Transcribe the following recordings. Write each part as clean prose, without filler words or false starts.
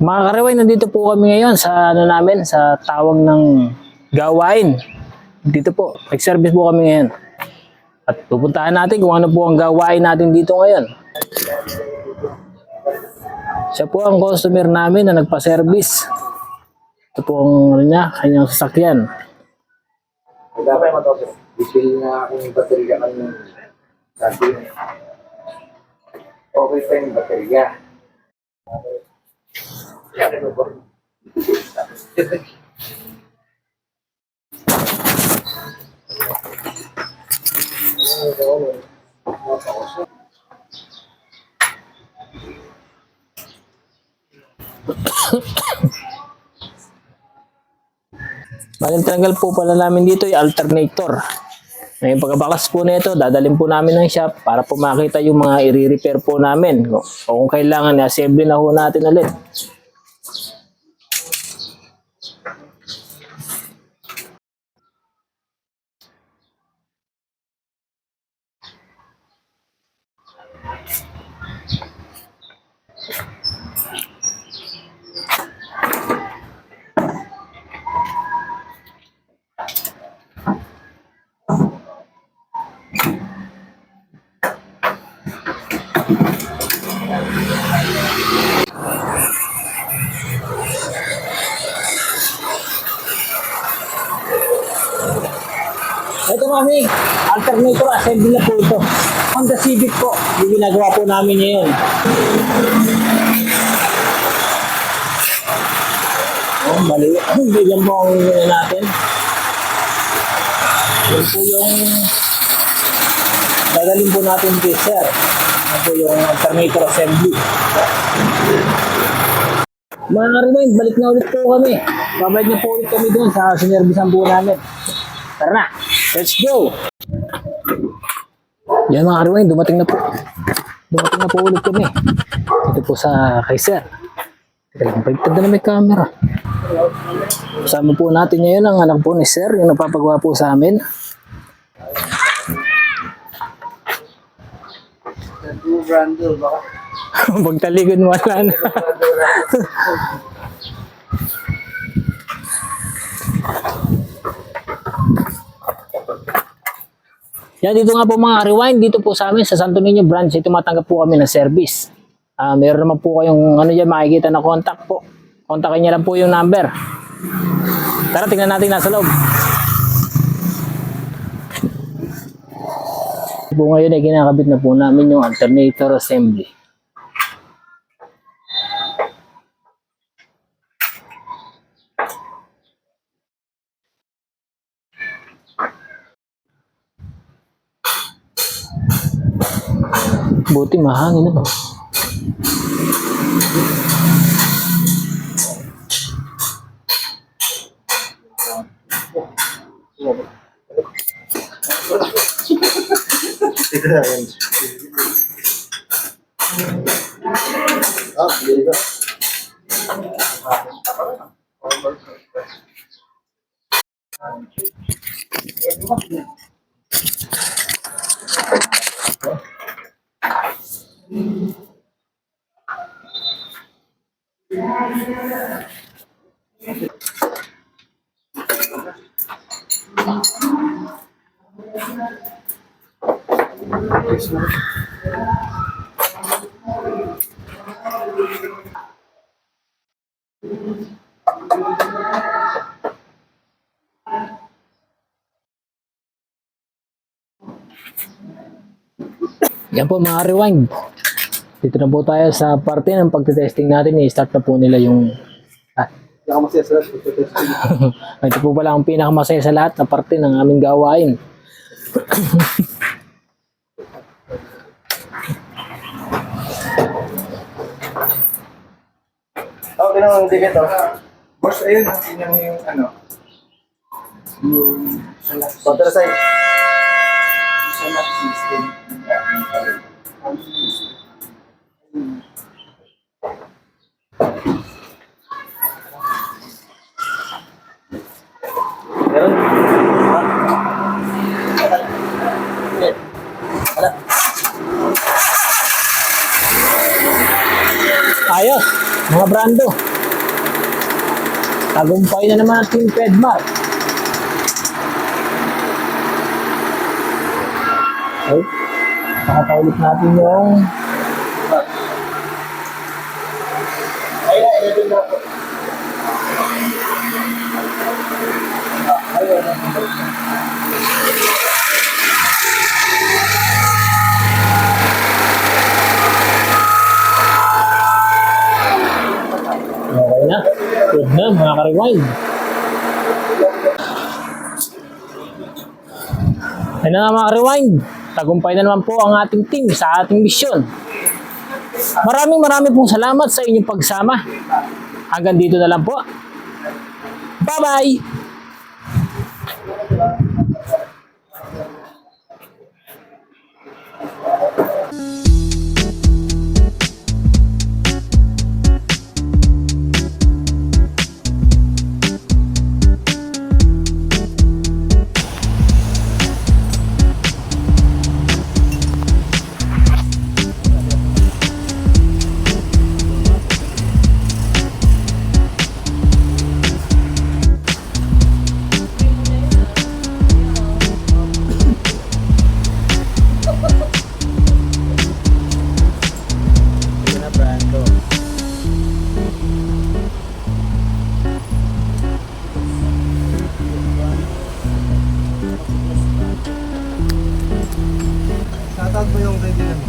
Mga kariway, nandito po kami ngayon sa namin, sa tawag ng gawain. Dito po, nag-service po kami ngayon. At pupuntahan natin kung ano po ang gawain natin dito ngayon. Siya po ang customer namin na nagpa-service. Ito po ang kanyang sasakyan. Dapat matapos. Bisil na akong baterya ng sabi. Okay pa yung baterya. Bali, tanggal po pala namin dito yung alternator. Ngayon pagkabakas po nito, dadalhin po namin ng shop para po makita yung mga i-repair po namin. O kung kailangan, i-assemble na ho natin ulit. Ito mami, alternator assembly na po ito. Honda Civic po, yung ginagawa po namin ngayon. Oh, mali. Bigyan po ang natin. Yan po yung dadalhin po natin kay sir. Yan po yung alternator assembly. Mga ka-remind, balik na ulit po kami. Babalik na po ulit kami doon sa sinervisan po namin. Tara na, let's go! Yan mga ka-remind, dumating na po. Dumating na po ulit kami. Ito po sa kay sir. Baliktad na may camera. Kasama po natin ngayon ang anak po ni sir, yung napapagawa po sa amin. Brando, baka. Pagtalikod wala na. Yan, dito nga po mga rewind, dito po sa amin sa Santo Niño branch, tumatanggap po kami ng service. Meron naman po kayong dyan, makikita na contact po. Kontakin niya lang po yung number. Tara, tingnan natin nasa loob. Po ngayon ay kinakabit na po namin yung alternator assembly. Buti mahangin ano. Yan po mga rewind. Dito na po tayo sa parte ng pagtitesting natin. I-start na po nila yung... Nakamasaya sa lahat. Ito po pala ang pinakamasaya sa lahat na parte ng aming gawain. Okay naman ang ticket. Boss, ayun. Tingnan mo yung ano. Yung counter side. Yung lock system. Meron? Ayos, mga brando. Tagumpay na naman ang Team Pedmar. Okay. Nakapaulit natin yung okay na. Good na mga ka-rewind. Ayun na nga mga ka-rewind. Tagumpay na naman po ang ating team sa ating misyon. Maraming pong salamat sa inyong pagsama. Hanggang dito na lang po. Bye-bye! Shoutout mo yung kaibigan mo.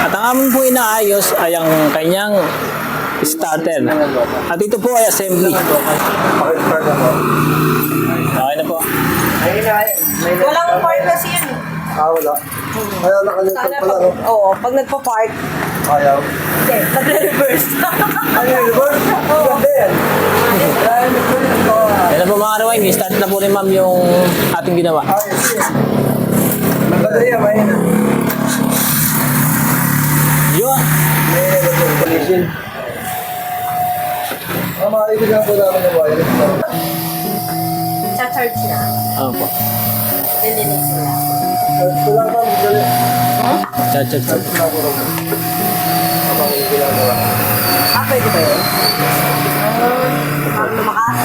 At ang aming po inaayos ay ang kanyang starter. At ito po ay assembly. Pakistart ako. Okay na po. Walang park kasi yan. Wala. Kaya nakalimutan Sana pala, pag, no? oo, pag nagpa-park, Ayaw. hindi, nagre-reverse. Ano yun, Lord? Ganda yan. Yan na po mga rewind. I-start na po ni ma'am yung ating ginawa. Ayos. Maganda yan, mahina. Yun. Condition. Mga kaibigan po namin yung wire. Cha-charge na. Ano po? Nilinig sila. Ito lang pa, madali. Chat. Ito lang po lang. Habang yung ginagawa. Pwede ba yun? Parang lumakas.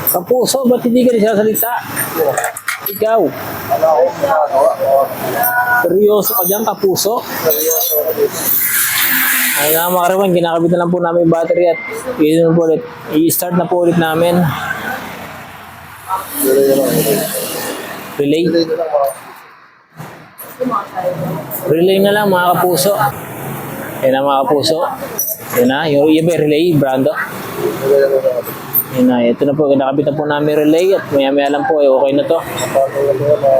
Kapuso, ba't hindi ka nagsasalita? Ikaw. Ano ako, ginagawa ko. Seryoso ka dyan, kapuso? Seryoso ako dito. Ayun na mga rewind, kinakabit na lang po namin yung battery at yun po ulit. I-start na po ulit namin. Tuloy na lang. Relay. Tuloy na lang mga. Relay na lang mga kapuso. Ayun na mga kapuso. Yun na, yung iba relay, Brando. Tuloy na lang mga. Yun na, ito na po, nakabit na po namin relay at maya lang po, okay na to. Paano na mga.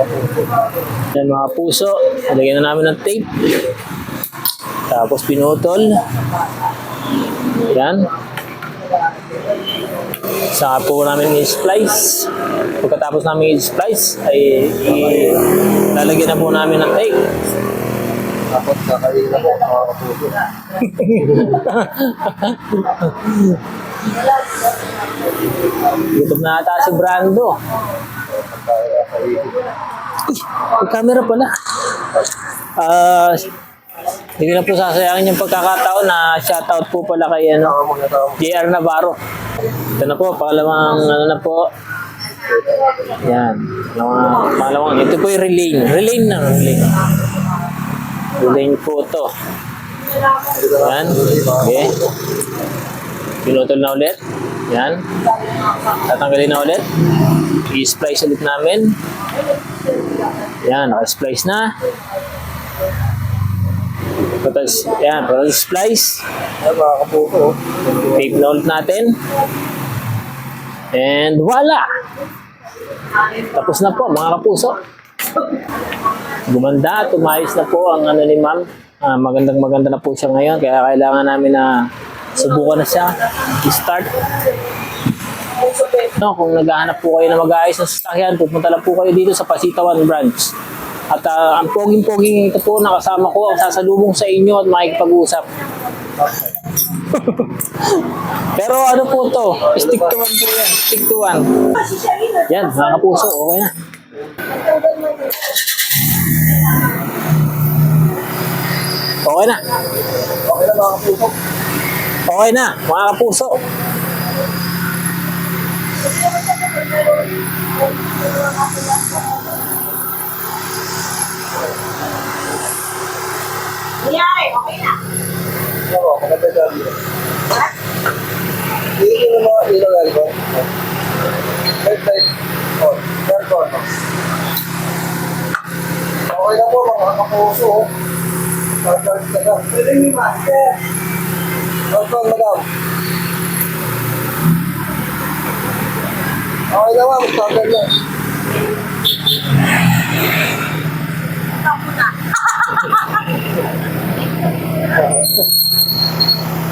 Yan mga puso, lagyan na namin ng tape. Tapos pinutol. Yan. Saka po namin i-splice. Pagkatapos namin i-splice, ay lalagyan na po namin ng tape. Tapos kakain na po, mga kapuso. YouTube na ata si Brando. May camera pala. Hindi na po sasayangin yung pagkakataon na shoutout po pala kay JR Navarro. Ito na po, pangalawang ano na po. Yan. Pangalawang, ito po yung relay. Relay na, relay. Relay po ito. Yan. Okay. Pinutol na ulit. Yan. Tatanggalin na ulit. I-splice ulit namin. Yan, naka-splice na. Yan, tapos splice. Ay, mga kapuso. Tape na ulit natin. And voila! Tapos na po mga kapuso. Gumanda, tumayos na po ang ano ni ma'am. Magandang maganda na po siya ngayon. Kaya kailangan namin na subukan na siya. I-start. No, kung naghahanap po kayo na mag-aayos ng sasakyan, pupunta lang po kayo dito sa Pasitawan branch. At ang poging-poging ito po, nakasama ko ang sasalubong sa inyo at makikipag-usap. Pero ano po to? Stick to one po yan. Stick to one. Yan, mga kapuso, okay na. Okay na. Okay na mga kapuso. Okay na, mga kapuso. Nangyari, okay na. Oo, maganda dyan. Iyon yung mga ilaw ko. Left side. Oh, aircon. Okay na po mga kapuso. Start na ka. Pwede yung master. Aircon, madam. Okay na ma'am, start na.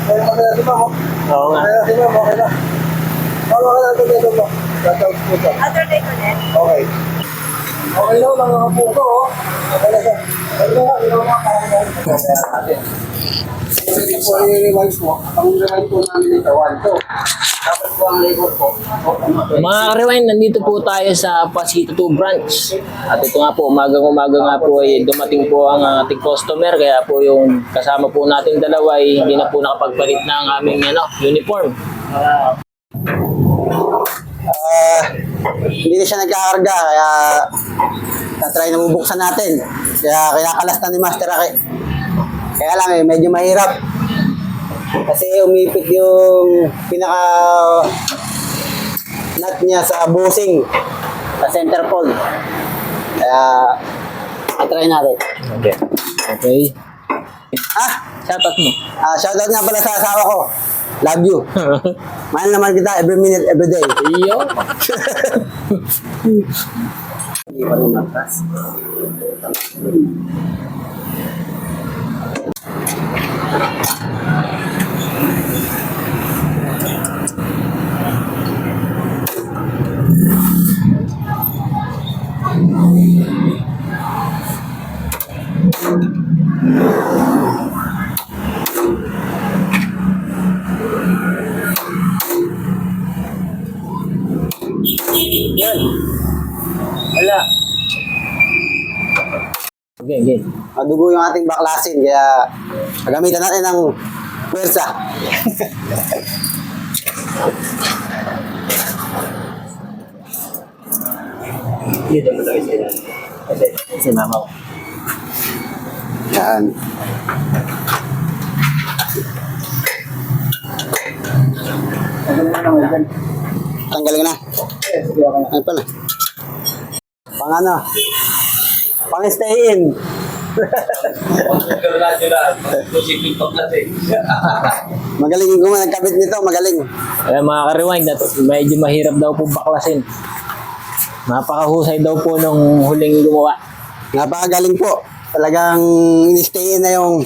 Kaya pa kaya si ma'am. Oo nga. Kaya si ma'am, okay na. Tama ka lang dito mo. Tatawag po siya. Other day ko din. Okay. Okay na mga kapuso. Okay na siya. Okay na, ito mga karanggang. Ito po i-revise mo. Ang revise po namin ito, 1, 2. Dapat po ang labor po. Mga rewind, nandito po tayo sa Pasito 2 branch. At ito nga po, umagang-umaga nga po ay dumating po ang ating customer. Kaya po yung kasama po natin dalawa ay hindi na po nakapagpalit ng aming uniform. Hindi na siya nagkakarga, kaya tatry na bubuksan natin. Kaya kinakalastan ni Master Aki. Kaya lang medyo mahirap. Kasi umipit yung pinaka nut niya sa bushing, sa center pole. Kaya try natin. Okay. Okay. Shoutout mo. Shoutout nga pala sa asawa ko. Love you. Mahal naman kita every minute, every day. Iyo. Hindi pa rin magtas. Yan. Wala. Okay, okay. Madugo yung ating baklasin, kaya gagamitan natin ng pwersa. Dito mo lagi sila. Kasi mama ko. Yan. Tanggalin na. Ano pala? Pang ano? Pang stay in. Magaling yung nagkabit nito, magaling. Kaya mga ka-rewind, medyo mahirap daw po baklasin. Napakahusay daw po nung huling gumawa. Napakagaling po. Talagang in-stay in na yung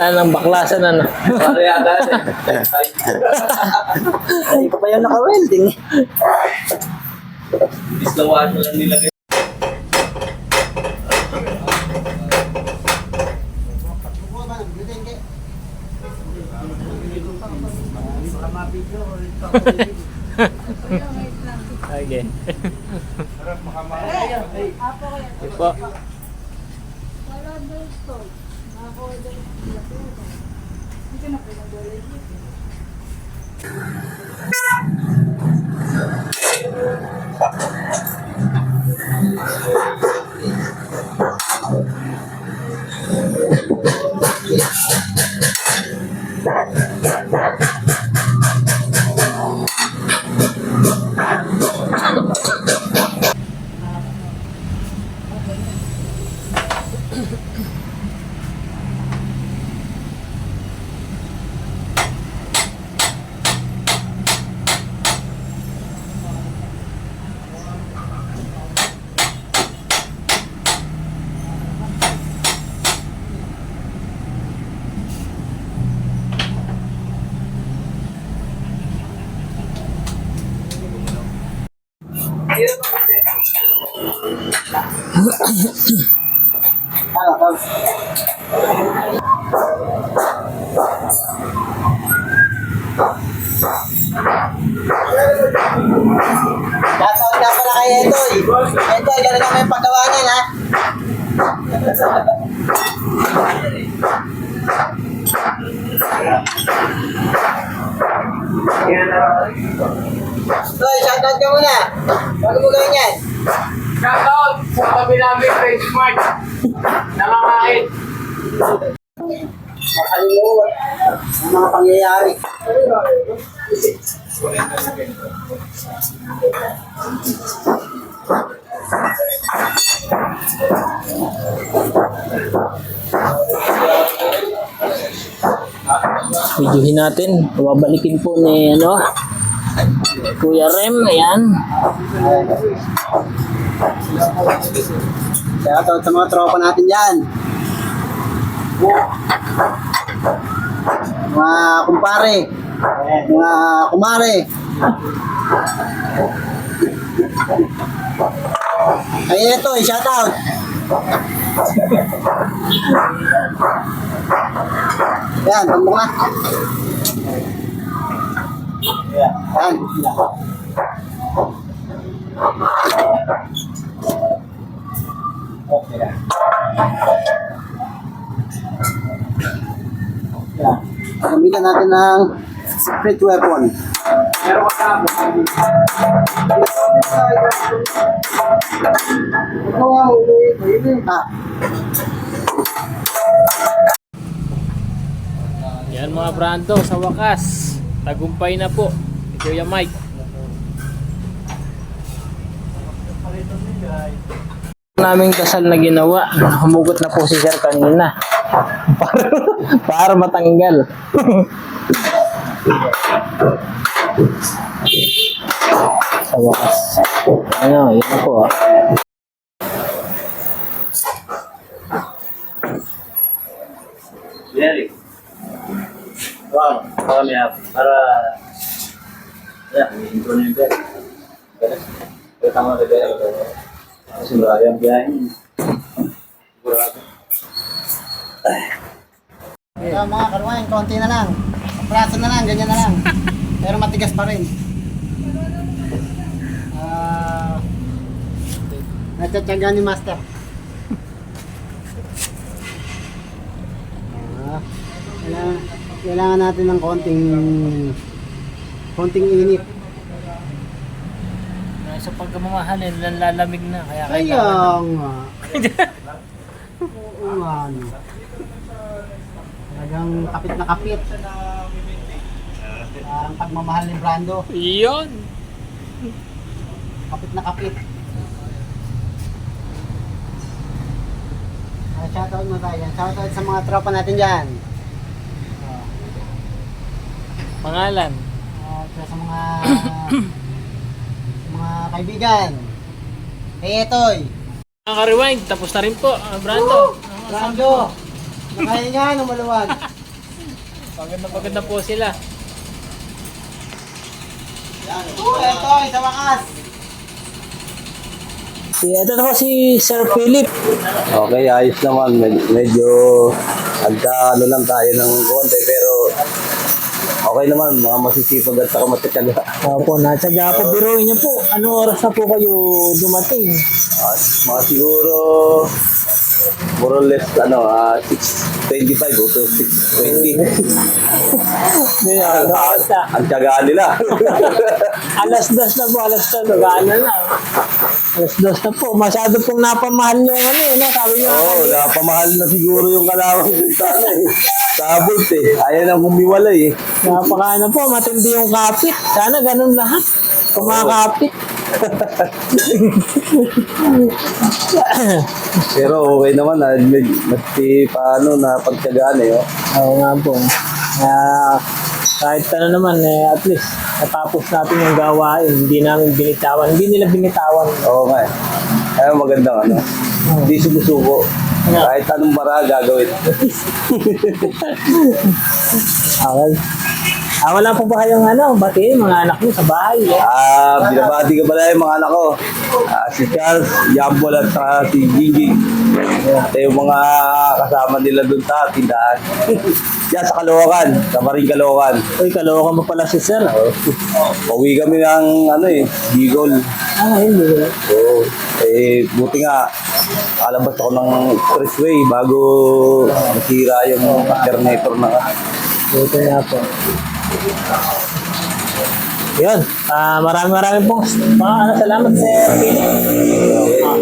Anong baklasan, ano? ay, pa yung naka-welding. Okay. Ito. Shoutout nga pala kay Etoy. Etoy, gano'n naman yung paggawa niyan, ha? Etoy, shoutout ka muna. Bago mo gawin yan? Shoutout sa tabi namin kay Smart. Nakakain. Makalimuot ang mga pangyayari. Videohin natin. Babalikin po ni Kuya Rem. Ayan. Shoutout sa mga tropa natin dyan. Mga kumpare, mga kumare. Ayun ito, shoutout. Yan, tumbok na. Yan. Okay na. Yan. Gamitan natin ng secret weapon. Yan mga brando, sa wakas. Tagumpay na po. Si Kuya Mike. Naming dasal na ginawa. Humugot na po si Sir kanina. para matanggal. Sa wakas. Ano, yun po. Very. Wow, kami para ya, intro na yung bed. Pero tama na bed. Kasi marami ang biyahin. Sigurado. Ito mga karumayan, konti na lang. Praso na lang, ganyan na lang. Pero matigas pa rin. Natsatsyaga ni Master. Kailangan natin ng konting init. Sa pagkamamahalin, lalamig na. Kaya Kaya nga. Oo nga. No. Talagang kapit na kapit. Parang pagmamahal ni Brando. Iyon. Kapit na kapit. Shoutout mo tayo dyan. Shoutout sa mga tropa natin dyan. Pangalan. Sa mga kaibigan. Kay Etoy. Mga ka-rewind, tapos na rin po. Brando. Brando. Nakaya niya ng maluwag. Paganda po sila. Etoy, sa wakas. Ito na po si Sir Philip. Okay, ayos naman. Medyo ano lang tayo ng konti pero okay naman, mga masisipag at saka matatyaga. Opo, natsaga po. Biruin niyo po. Anong oras na po kayo dumating? Mga siguro more or less 6:25 o to 6:20. Ang tiyagaan nila. Alas 2 na po, alas 2. Gano'n na. Alas 2 na po. Masyado pong napamahal yung sabi niyo. Oo, napamahal na siguro yung kalawang sana eh. Sabot eh. Ayaw na humiwalay eh. Napaka po, matindi yung kapit. Sana ganun lahat. Kumakapit. Pero okay naman paano na pagtiyagaan eh. Oh. Oo nga po. Kahit naman, at least, natapos natin yung gawain. Hindi namin binitawan. Hindi nila binitawan. Oo nga eh. Kaya magandang Hindi sumusuko. Kahit anong bara gagawin. Okay. Wala po ba kayong batiin mga anak mo sa bahay? Eh? Binabati ko pala yung mga anak ko. Si Charles, Yambol at saka si Gigi. Ito yung mga kasama nila doon sa tindahan. Yan sa Caloocan, sa Maring Caloocan. Uy, Caloocan mo pala si sir. Pauwi kami ng Bicol. Hindi. So, buti nga, alabas ako ng expressway bago masira yung alternator na. Ito nga po. Yun. Maraming pong salamat sir.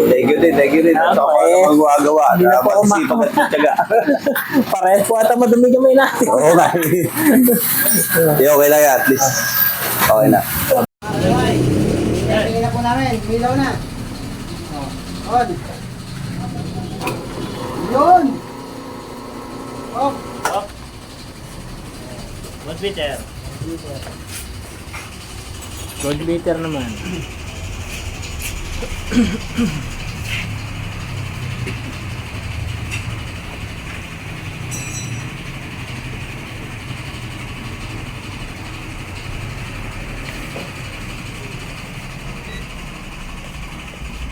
Thank you din. At ako ang magagawa. Hindi na po ako Magsipag at tiyaga. Parehas po ata madumi kamay natin. Oo nga. Okay lang yan, at least. Okay na. Tingnan na po namin. Milaw na. On. Yun. Off. Gold meter naman.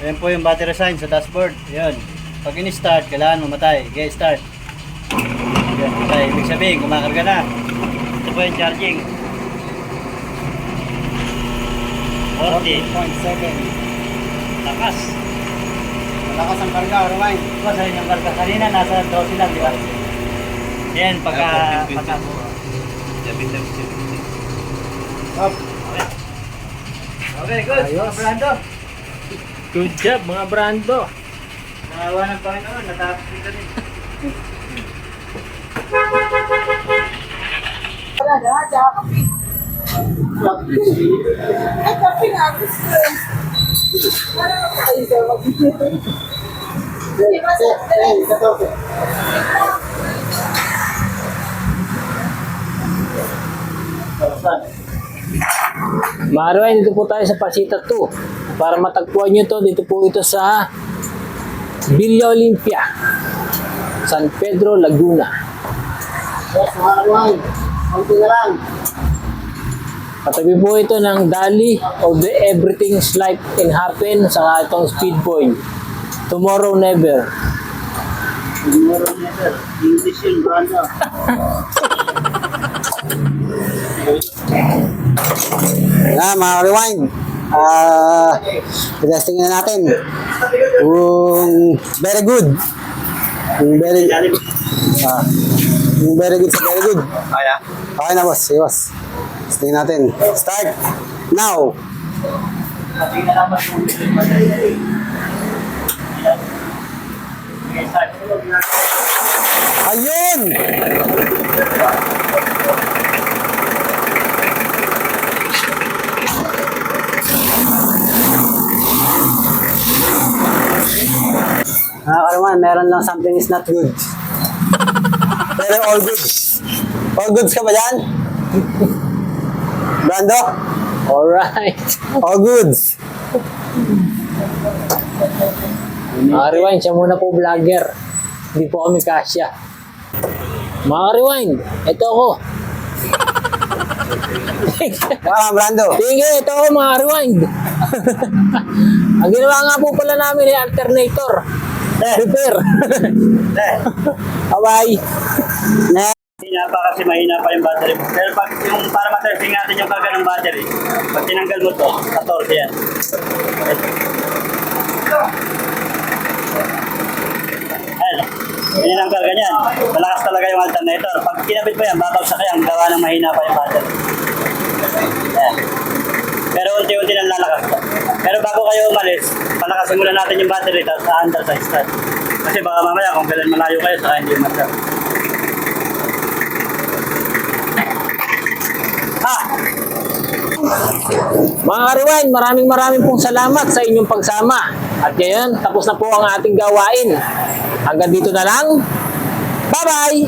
Ayan po yung battery sign sa dashboard. Ayan. Pag in-start, kailangan mamatay. Okay, start. Ayan, matay. Ibig sabihin, kumakarga na. Ito po yung charging. 40.7. Lakas. Malakas ang karga, Rewind. Ito sa inyong karga. Kanina, nasa 12 lang, di ba? Ayan, pagka... Off. Okay, good. Ayos. Brando. Good job mga Brando. Nakawa ng Panginoon. Natapos dito rin. Wala na, tsaka kape. Ay, kape nga, gusto. Wala na pa kayo sa mag-ibig. Hindi ba sa... Mga Rewind, dito po tayo sa Pasita 2. Para matagpuan nyo to, dito po ito sa Villa Olympia, San Pedro, Laguna. Yes, mga Rewind. Konti na lang. Katabi po ito ng Dali of the Everything's Life Can Happen sa itong speed point. Tomorrow Never. English yun, Brando. Mga Rewind. Testing na natin. Very good. Yung very good sa very good. Kaya? Okay na, boss. Sige, boss. Testing natin. Start. Now. Ayun! Nakakaroon, meron lang something is not good. Pero all goods. All goods ka ba dyan? Brando? Alright. All goods. Mga Rewind, siya muna po vlogger. Hindi po kami kasya. Mga Rewind, ito ako. Brando. Sige, ito ako mga Rewind. Ang ginawa nga po pala namin ay alternator. Repair. Bye-bye. Mahina pa kasi mahina pa yung battery mo. Pero pag yung para ma-testing natin yung karga ng battery, pag tinanggal mo to, 14 yan. Ayun. Yan ang karga niyan. Malakas talaga yung alternator. Pag kinabit mo yan, babagsak yan. Gawa ng mahina pa yung battery. Ayan. Pero unti-unti nang lalakas to. Pero bago kayo umalis, palakasin muna natin yung battery tapos sa-under sa start. Kasi baka mamaya kung kailan malayo kayo, saka hindi umatras. Mga Rewind, maraming pong salamat sa inyong pagsama. At ngayon, tapos na po ang ating gawain. Hanggang dito na lang. Bye-bye!